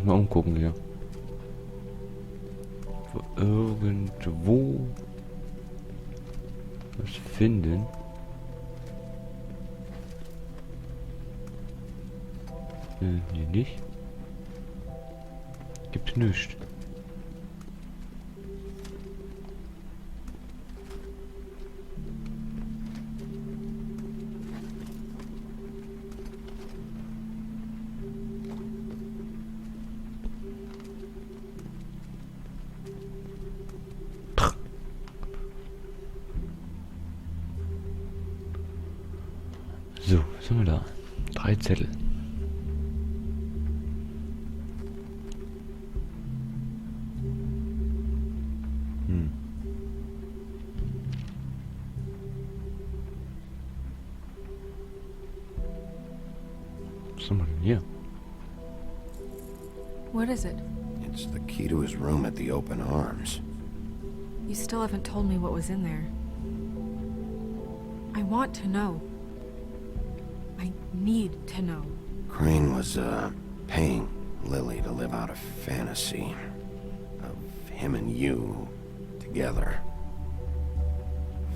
Muss mal umgucken hier. Irgendwo was finden. Hier nicht. Gibt's nichts. So, was haben wir da? 3 Zettel. Was haben wir denn hier? What is it? It's the key to his room at the Open Arms. You still haven't told me what was in there. I want to know. I need to know. Crane was, paying Lily to live out a fantasy of him and you together.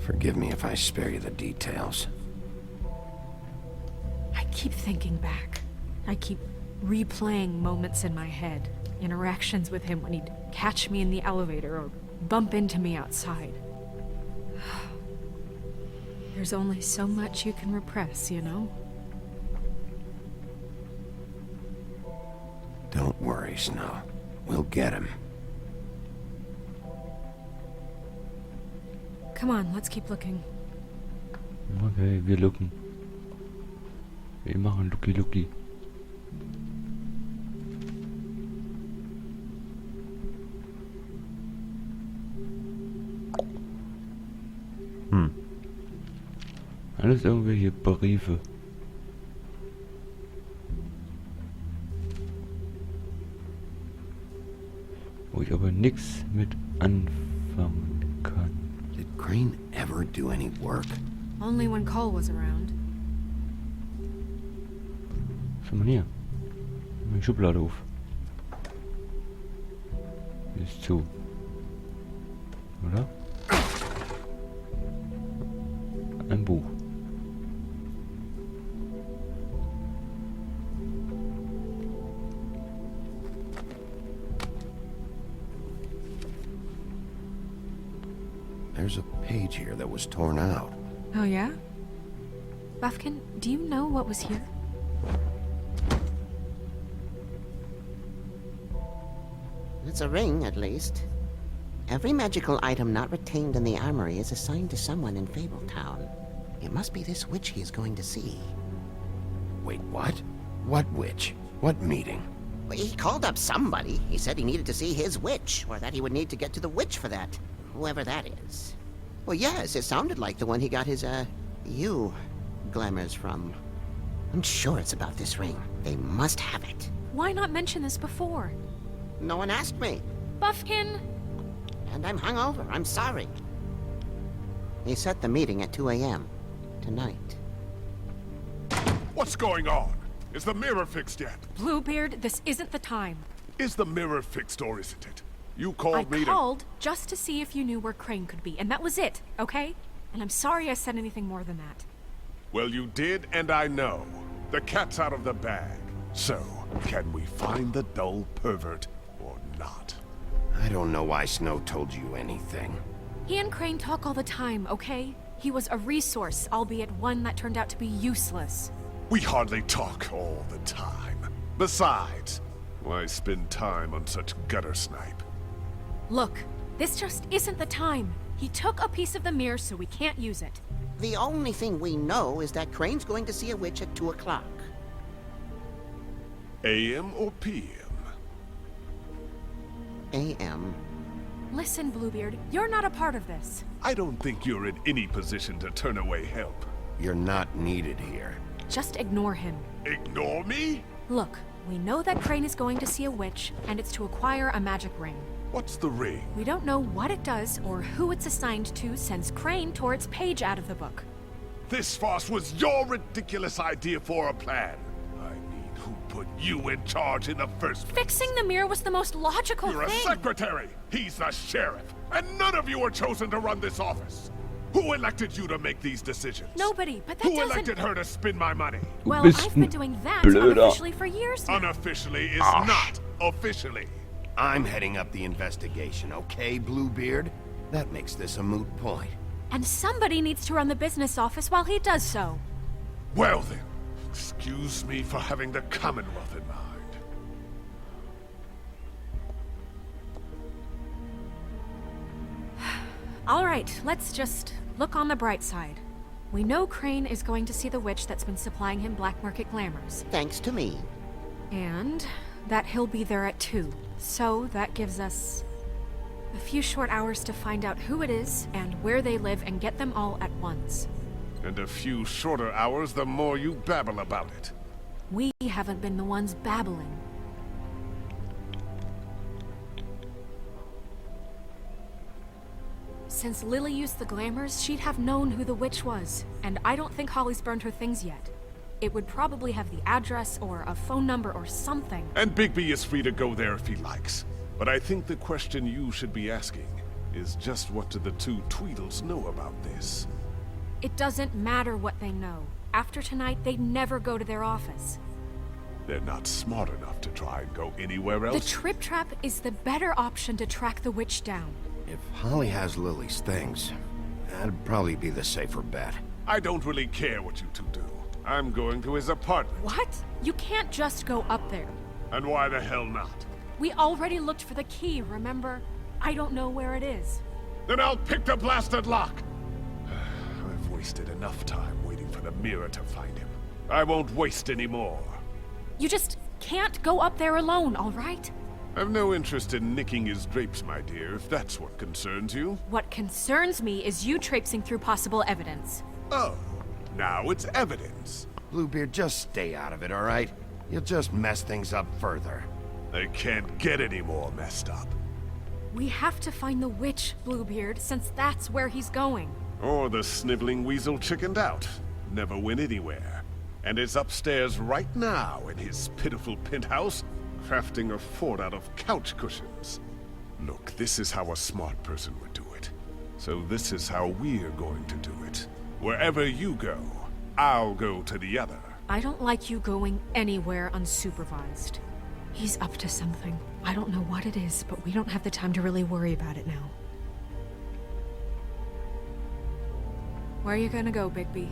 Forgive me if I spare you the details. I keep thinking back. I keep replaying moments in my head. Interactions with him when he'd catch me in the elevator or bump into me outside. There's only so much you can repress, you know? Don't worry, Snow. We'll get him. Come on, let's keep looking. Okay, wir looken. Wir machen Looky. Alles irgendwelche Briefe. Wo ich aber nichts mit anfangen kann. Did Crane ever do any work? Only when Cole was around. Was haben wir hier? Meine Schublade auf. Die ist zu. Oder? Ein Buch. There's a page here that was torn out. Oh yeah? Buffkin, do you know what was here? It's a ring, at least. Every magical item not retained in the armory is assigned to someone in Fabletown. It must be this witch he is going to see. Wait, what? What witch? What meeting? Well, he called up somebody. He said he needed to see his witch, or that he would need to get to the witch for that. Whoever that is. Well, yes, it sounded like the one he got his, glamours from. I'm sure it's about this ring. They must have it. Why not mention this before? No one asked me. Buffkin! And I'm hungover. I'm sorry. He set the meeting at 2 a.m. tonight. What's going on? Is the mirror fixed yet? Bluebeard, this isn't the time. Is the mirror fixed or isn't it? You called me I called just to see if you knew where Crane could be, and that was it, okay? And I'm sorry I said anything more than that. Well, you did, and I know. The cat's out of the bag. So, can we find the dull pervert or not? I don't know why Snow told you anything. He and Crane talk all the time, okay? He was a resource, albeit one that turned out to be useless. We hardly talk all the time. Besides, why spend time on such gutter snipe? Look, this just isn't the time. He took a piece of the mirror, so we can't use it. The only thing we know is that Crane's going to see a witch at 2 o'clock. AM or PM? A.M. Listen, Bluebeard, you're not a part of this. I don't think you're in any position to turn away help. You're not needed here. Just ignore him. Ignore me? Look, we know that Crane is going to see a witch, and it's to acquire a magic ring. What's the ring? We don't know what it does or who it's assigned to since Crane tore its page out of the book. This farce was your ridiculous idea for a plan. I need Who put you in charge in the first place? Fixing the mirror was the most logical You're a thing. secretary! He's the sheriff! And none of you were chosen to run this office! Who elected you to make these decisions? Nobody, but that Who doesn't... elected her to spend my money? Well, bist I've been ein doing that Blöder. unofficially for years now. Unofficially is Arsch. not officially. I'm heading up the investigation, okay, Bluebeard? That makes this a moot point. And somebody needs to run the business office while he does so. Well then, excuse me for having the Commonwealth in mind. All right, let's just look on the bright side. We know Crane is going to see the witch that's been supplying him black market glamours. Thanks to me. And that he'll be there at 2. So that gives us a few short hours to find out who it is and where they live and get them all at once. And a few shorter hours, the more you babble about it. We haven't been the ones babbling. Since Lily used the glamours, she'd have known who the witch was, and I don't think Holly's burned her things yet. It would probably have the address or a phone number or something. And Bigby is free to go there if he likes. But I think the question you should be asking is just what do the two Tweedles know about this? It doesn't matter what they know. After tonight, they'd never go to their office. They're not smart enough to try and go anywhere The else. Trip Trap is the better option to track the witch down. If Holly has Lily's things, that'd probably be the safer bet. I don't really care what you two do. I'm going to his apartment. What? You can't just go up there. And why the hell not? We already looked for the key, remember? I don't know where it is. Then I'll pick the blasted lock! I've wasted enough time waiting for the mirror to find him. I won't waste any more. You just can't go up there alone, all right? I've no interest in nicking his drapes, my dear, if that's what concerns you. What concerns me is you traipsing through possible evidence. Oh, now it's evidence. Bluebeard, just stay out of it, all right? You'll just mess things up further. They can't get any more messed up. We have to find the witch, Bluebeard, since that's where he's going. Or the sniveling weasel chickened out. Never went anywhere. And is upstairs right now in his pitiful penthouse, crafting a fort out of couch cushions. Look, this is how a smart person would do it. So this is how we're going to do it. Wherever you go, I'll go to the other. I don't like you going anywhere unsupervised. He's up to something. I don't know what it is, but we don't have the time to really worry about it now. Where are you gonna go, Bigby?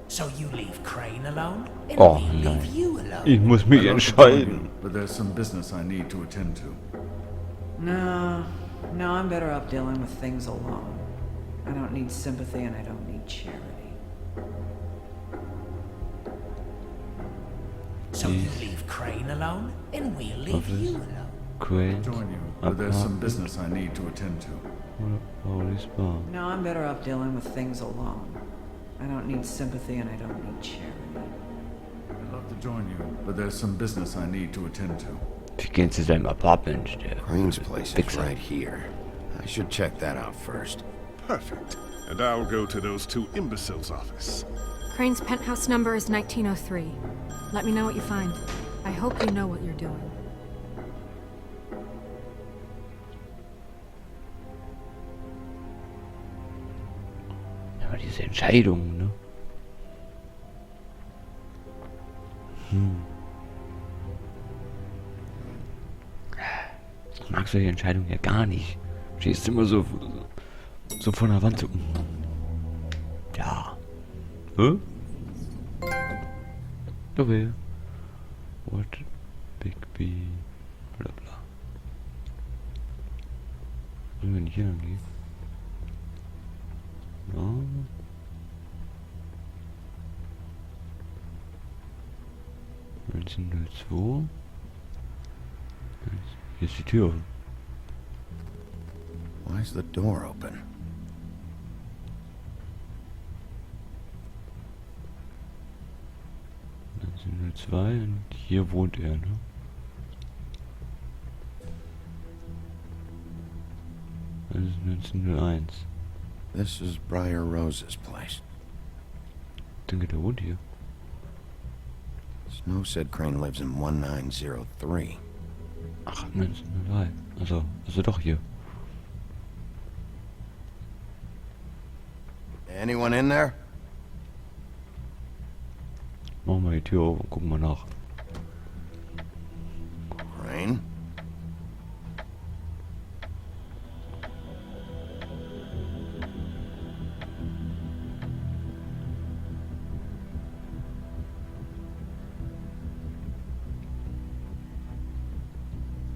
So you leave Crane alone? And Oh, we nein. leave you alone? Ich muss mich I'd love to entscheiden. join you, but there's some business I need to attend to. No, I'm better off dealing with things alone. I don't need sympathy and I don't need charity. So you leave Crane alone? And we'll leave you alone? Crane, Join you, but there's some business I need to attend to. oder Paulys Bar. No, I'm better off dealing with things alone. I don't need sympathy and I don't need charity. I'd love to join you, but there's some business I need to attend to. Wir gehen zu seinem Apartment. Der Crane's place is Wichser. right here. I should check that out first. Perfect. And I'll go to those two imbeciles' office. Crane's penthouse number is 1903. Let me know what you find. I hope you know what you're doing. Aber diese Entscheidung, ne? Ich mag solche Entscheidungen ja gar nicht. Du stehst immer so vor der Wand so. Ja. Hä? Okay. What? BigBen. Bla bla. Und wenn ich hier lang gehe. Ja. Zwei. Hier ist die Tür offen. Why is the door open? Dann sind nur zwei und hier wohnt er, ne? 1901. This is Briar Rose's place. Denke, der wohnt hier. Snow said Crane lives in 1903. Ach, 1903. Also doch hier. Anyone in there? Machen wir die Tür auf und gucken mal nach. Crane?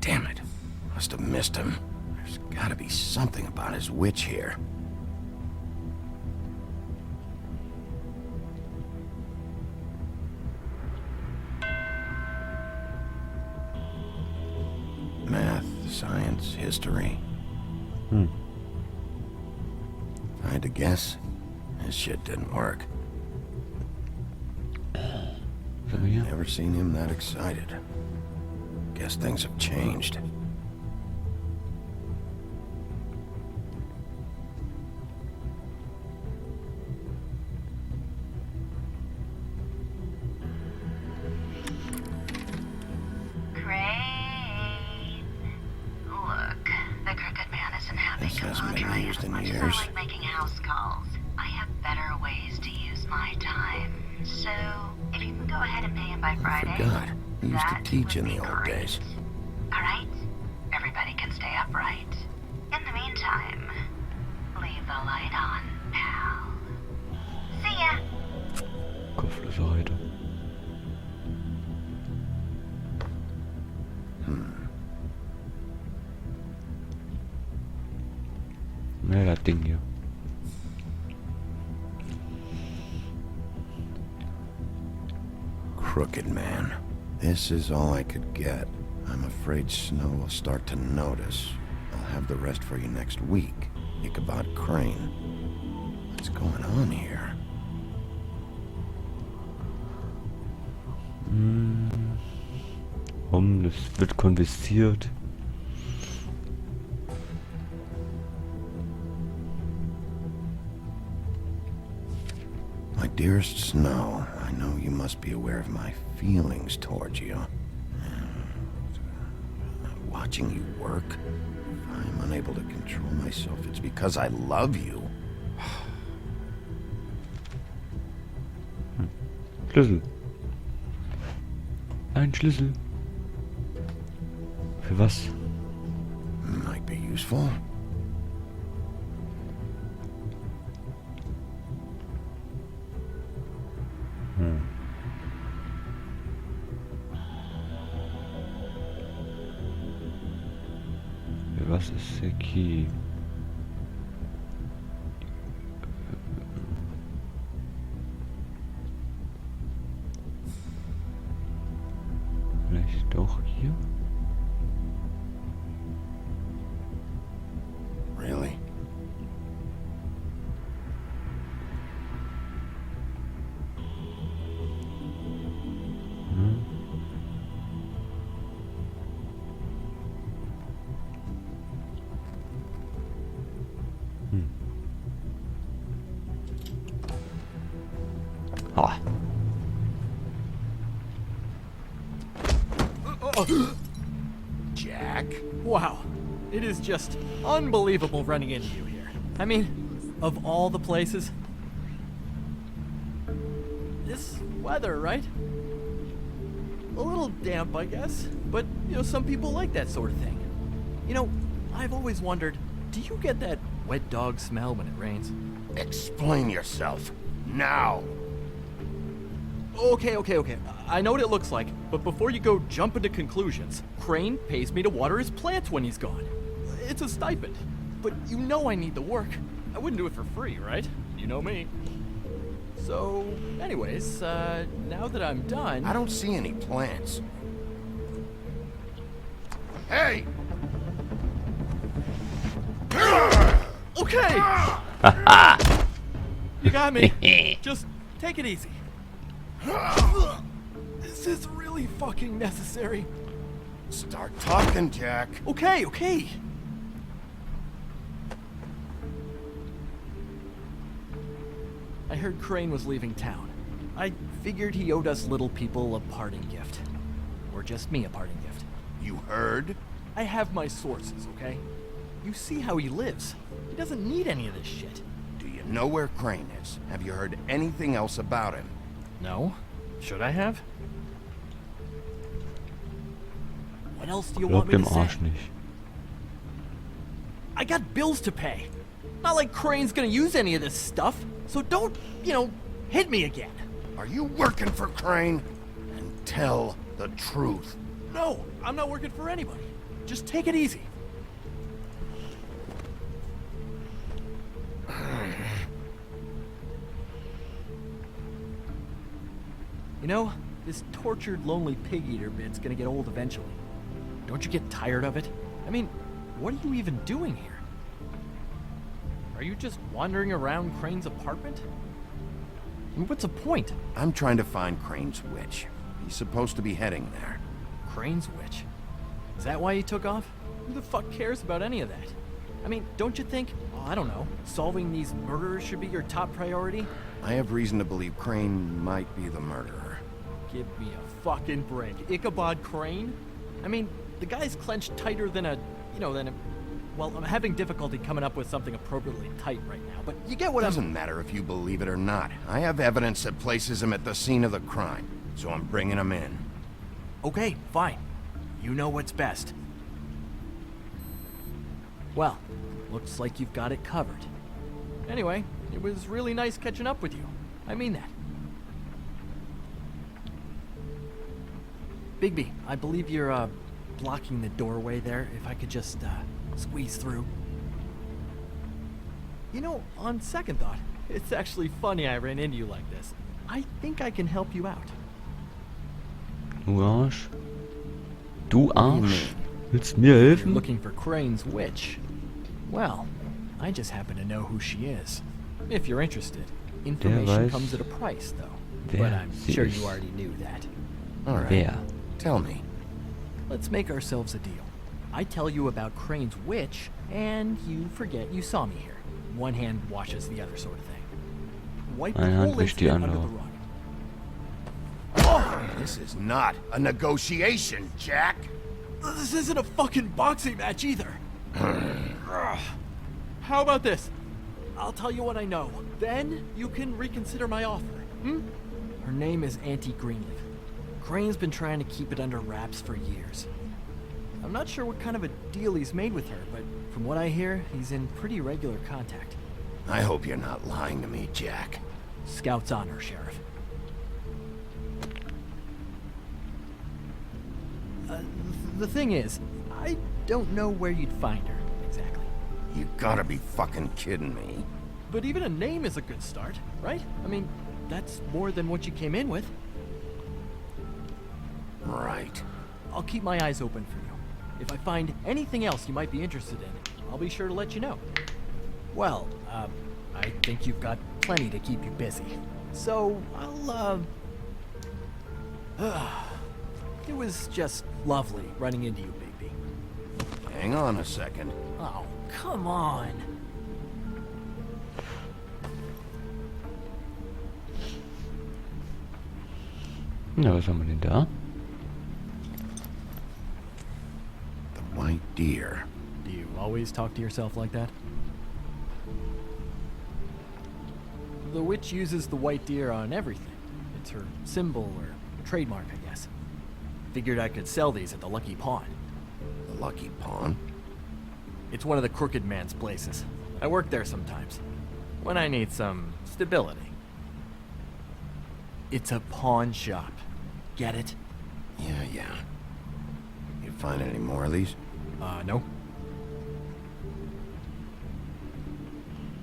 Damn it. Must have missed him. There's gotta be something about his witch here. Math, science, history. If I had to guess, this shit didn't work. Never seen him that excited. Guess things have changed. Crane. Look, the crooked man isn't having This a hasn't been laundry used as in much as years. I like making house calls. I have better ways to use my time. So, if you can go ahead and pay him by Friday, Forgot. He used to that teach would in be the old great. days. Alright? Everybody can stay upright. In the meantime, leave the light on, pal. See ya! Kopflöser heute. Ja, das Ding hier. Crooked man. This is all I could get. I'm afraid Snow will start to notice. I'll have the rest for you next week. Ichabod Crane. What's going on here? Das wird konfisziert. My dearest Snow, I know you must be aware of my feelings towards you. Watching you work, if I'm unable to control myself, it's because I love you. Schlüssel. Ein Schlüssel. Für was? Might be useful. Für was ist der Key? Vielleicht doch hier? Really? Ah. Jack? Wow, it is just unbelievable running into you here. I mean, of all the places. This weather, right? A little damp, I guess, but, you know, some people like that sort of thing. You know, I've always wondered, do you get that wet dog smell when it rains? Explain yourself. Now. Okay. I know what it looks like, but before you go jumping to conclusions, Crane pays me to water his plants when he's gone. It's a stipend, but you know I need the work. I wouldn't do it for free, right? You know me. So, anyways, now that I'm done... I don't see any plants. Hey! Okay! You got me. Just take it easy. This is really fucking necessary. Start talking, Jack. Okay. heard Crane was leaving town. I figured he owed us little people a parting gift. Or just me a parting gift. You heard? I have my sources, okay? You see how he lives. He doesn't need any of this shit. Do you know where Crane is? Have you heard anything else about him? No? Should I have? What else do you want Glaub me dem to say? Arsch nicht. I got bills to pay. Not like Crane's gonna use any of this stuff, so don't, hit me again. Are you working for Crane? And tell the truth. No, I'm not working for anybody. Just take it easy. This tortured, lonely pig-eater bit's gonna get old eventually. Don't you get tired of it? I mean, what are you even doing here? Are you just wandering around Crane's apartment? I mean, what's the point? I'm trying to find Crane's witch. He's supposed to be heading there. Crane's witch? Is that why he took off? Who the fuck cares about any of that? I mean, don't you think, I don't know, solving these murderers should be your top priority? I have reason to believe Crane might be the murderer. Give me a fucking break. Ichabod Crane? I mean, the guy's clenched tighter than well, I'm having difficulty coming up with something appropriately tight right now, but you get what Doesn't matter if you believe it or not. I have evidence that places him at the scene of the crime, so I'm bringing him in. Okay, fine. You know what's best. Well, looks like you've got it covered. Anyway, it was really nice catching up with you. I mean that. Bigby, I believe you're, blocking the doorway there. If I could just, squeeze through. On second thought, it's actually funny I ran into you like this. I think I can help you out. Du Arsch. Du Arsch. Willst mir You're helfen? looking for Crane's witch. Well, I just happen to know who she is. If you're interested. Information weiß, comes at a price, though. wer But I'm sie sure ist. you already knew that. All right. Wer? Tell me. Let's make ourselves a deal. I tell you about Crane's witch, and you forget you saw me here. One hand washes the other sort of thing. Wipe the Eine Hand whole wischt die incident under the andere. rug. This is not a negotiation, Jack. This isn't a fucking boxing match either. How about this? I'll tell you what I know. Then you can reconsider my offer. Her name is Auntie Greenleaf. Crane's been trying to keep it under wraps for years. I'm not sure what kind of a deal he's made with her, but from what I hear, he's in pretty regular contact. I hope you're not lying to me, Jack. Scout's honor, Sheriff. The thing is, I don't know where you'd find her, exactly. You gotta be fucking kidding me. But even a name is a good start, right? I mean, that's more than what you came in with. Right. I'll keep my eyes open for you. If I find anything else you might be interested in, I'll be sure to let you know. Well, I think you've got plenty to keep you busy. So, it was just lovely running into you, Bigby. Hang on a second. Oh, come on. Na, was haben wir denn da? The white deer. Do you always talk to yourself like that? The witch uses the white deer on everything. It's her symbol or trademark, I guess. Figured I could sell these at the Lucky Pawn. The Lucky Pawn? It's one of the crooked man's places. I work there sometimes. When I need some stability. It's a pawn shop. Get it? Yeah. You find any more of these? No.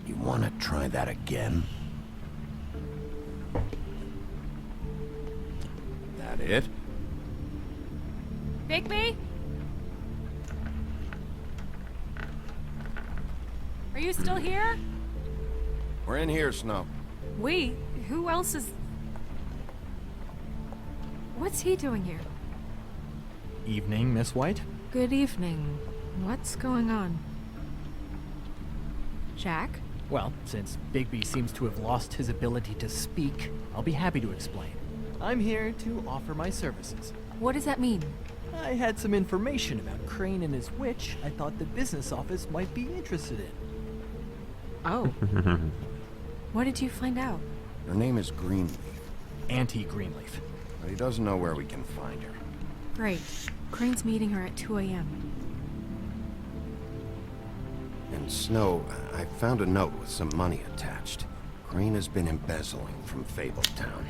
You wanna try that again? That it? Bigby? Are you still here? We're in here, Snow. We? Who else is... What's he doing here? Evening, Miss White? Good evening. What's going on? Jack? Well, since BigB seems to have lost his ability to speak, I'll be happy to explain. I'm here to offer my services. What does that mean? I had some information about Crane and his witch I thought the business office might be interested in. Oh. What did you find out? Her name is Greenleaf, Anti-Greenleaf. but he doesn't know where we can find her. Great. Crane's meeting her at 2 a.m. And Snow, I found a note with some money attached. Crane has been embezzling from Fabletown.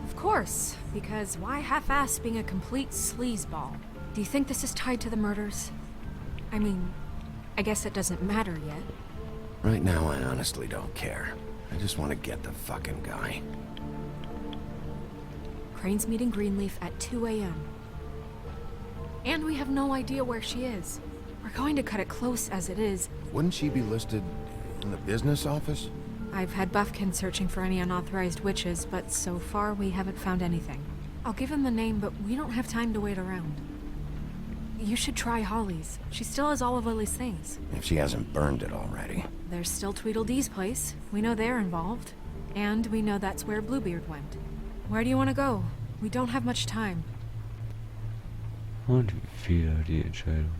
Of course, because why half-ass being a complete sleazeball? Do you think this is tied to the murders? I mean, I guess it doesn't matter yet. Right now, I honestly don't care. I just want to get the fucking guy. Crane's meeting Greenleaf at 2 a.m. And we have no idea where she is. We're going to cut it close as it is. Wouldn't she be listed in the business office? I've had Buffkin searching for any unauthorized witches, but so far we haven't found anything. I'll give him the name, but we don't have time to wait around. You should try Holly's. She still has all of Lily's things. If she hasn't burned it already. There's still Tweedledee's place. We know they're involved. And we know that's where Bluebeard went. Where do you want to go? We don't have much time. Und wieder die Entscheidung.